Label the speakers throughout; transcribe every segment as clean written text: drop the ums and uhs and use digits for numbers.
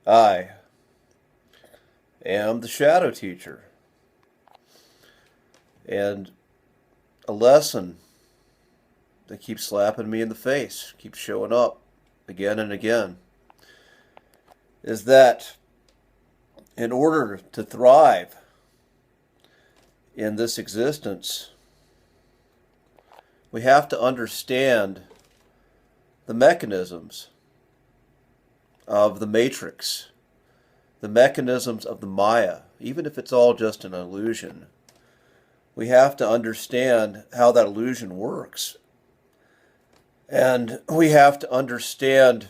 Speaker 1: I am the shadow teacher, and a lesson that keeps slapping me in the face, keeps showing up again and again, is that in order to thrive in this existence, we have to understand the mechanisms of the matrix, the mechanisms of the Maya, even if it's all just an illusion. We have to understand how that illusion works. And we have to understand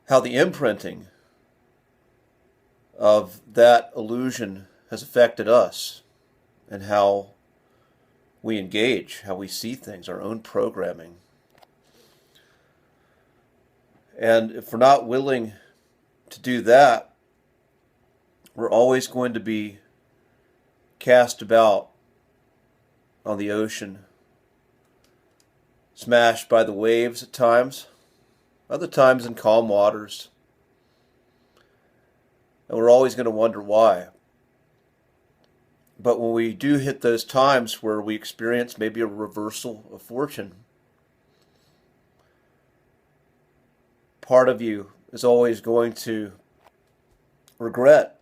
Speaker 1: how the imprinting of that illusion has affected us and how we engage, how we see things, our own programming. And if we're not willing to do that, we're always going to be cast about on the ocean, smashed by the waves at times, other times in calm waters. And we're always going to wonder why. But when we do hit those times where we experience maybe a reversal of fortune, part of you is always going to regret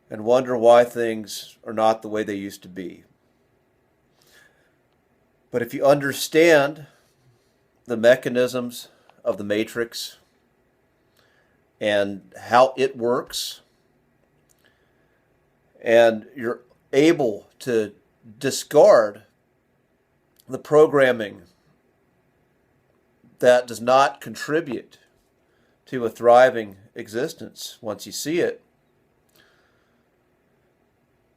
Speaker 1: and wonder why things are not the way they used to be. But if you understand the mechanisms of the matrix and how it works, and you're able to discard the programming that does not contribute to a thriving existence once you see it,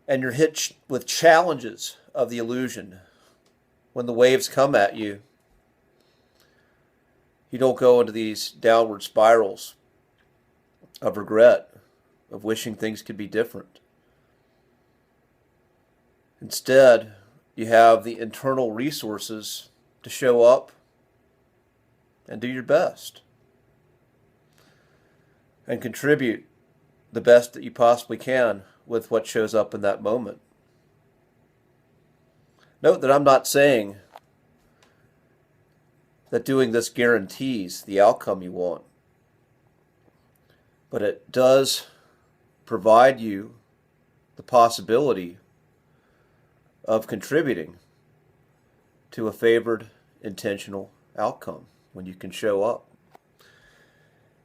Speaker 1: and you're hit with challenges of the illusion, when the waves come at you, you don't go into these downward spirals of regret, of wishing things could be different. Instead, you have the internal resources to show up and do your best and contribute the best that you possibly can with what shows up in that moment. Note that I'm not saying that doing this guarantees the outcome you want, but it does provide you the possibility of contributing to a favored intentional outcome when you can show up.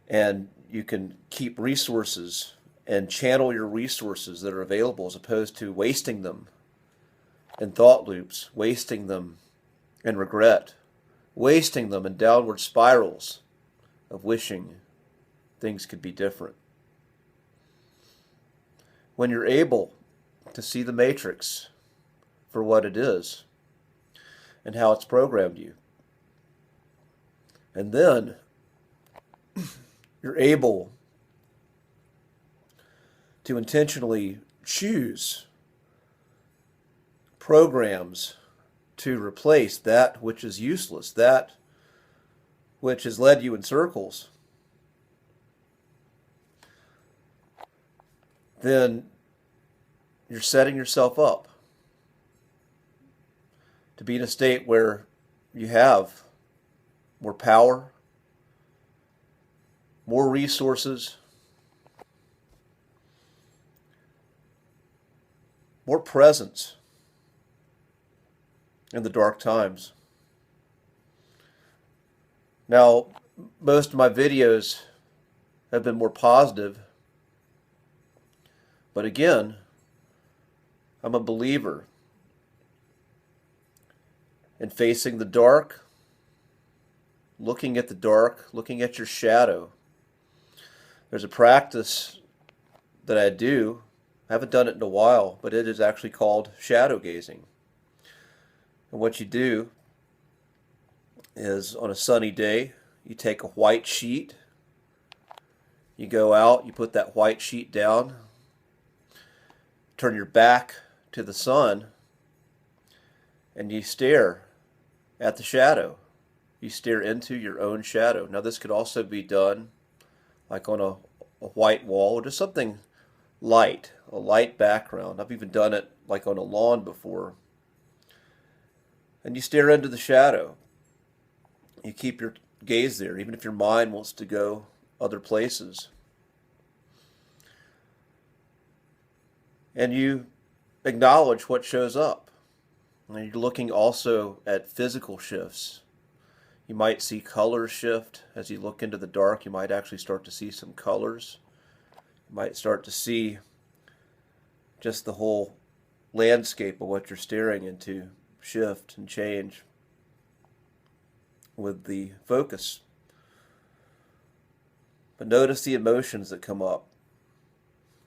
Speaker 1: And you can keep resources and channel your resources that are available as opposed to wasting them in thought loops, wasting them in regret, wasting them in downward spirals of wishing things could be different. When you're able to see the matrix for what it is and how it's programmed you, and then you're able to intentionally choose programs to replace that which is useless, that which has led you in circles, then you're setting yourself up to be in a state where you have more power, more resources, more presence in the dark times. Now, most of my videos have been more positive, but again, I'm a believer in facing the dark, looking at the dark, looking at your shadow. There's a practice that I do. I haven't done it in a while, but it is actually called shadow gazing. And what you do is on a sunny day, you take a white sheet, you go out, you put that white sheet down, turn your back to the sun, and you stare at the shadow. You stare into your own shadow. Now, this could also be done like on a white wall or just something light, a light background. I've even done it like on a lawn before. And you stare into the shadow. You keep your gaze there, even if your mind wants to go other places. And you acknowledge what shows up. And you're looking also at physical shifts. You might see colors shift. As you look into the dark, you might actually start to see some colors. You might start to see just the whole landscape of what you're staring into shift and change with the focus. But notice the emotions that come up.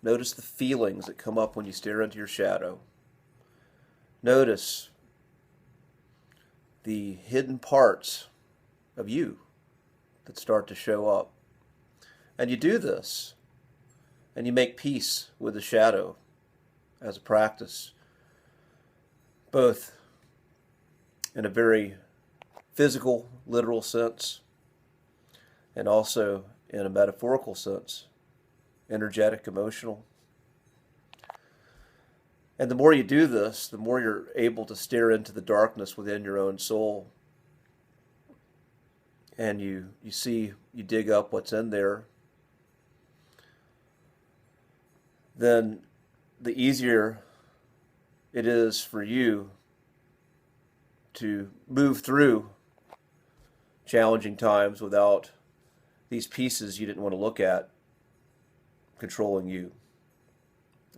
Speaker 1: Notice the feelings that come up when you stare into your shadow. Notice the hidden parts of you that start to show up. And you do this, and you make peace with the shadow as a practice, both in a very physical, literal sense, and also in a metaphorical sense, energetic, emotional. And the more you do this, the more you're able to stare into the darkness within your own soul. And you dig up what's in there. Then the easier it is for you to move through challenging times without these pieces you didn't want to look at controlling you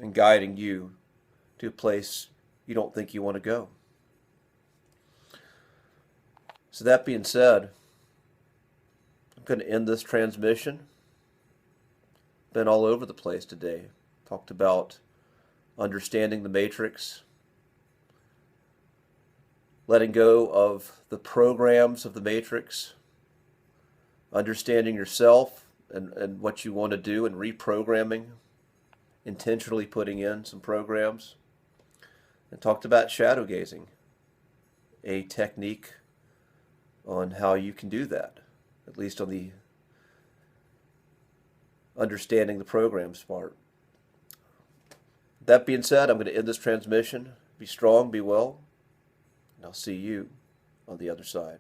Speaker 1: and guiding you to a place you don't think you want to go. So that being said, I'm going to end this transmission. Been all over the place today. Talked about understanding the matrix, letting go of the programs of the matrix, understanding yourself and what you want to do and reprogramming, intentionally putting in some programs, and talked about shadow gazing, a technique on how you can do that, at least on the understanding the programs part. That being said, I'm going to end this transmission. Be strong, be well, and I'll see you on the other side.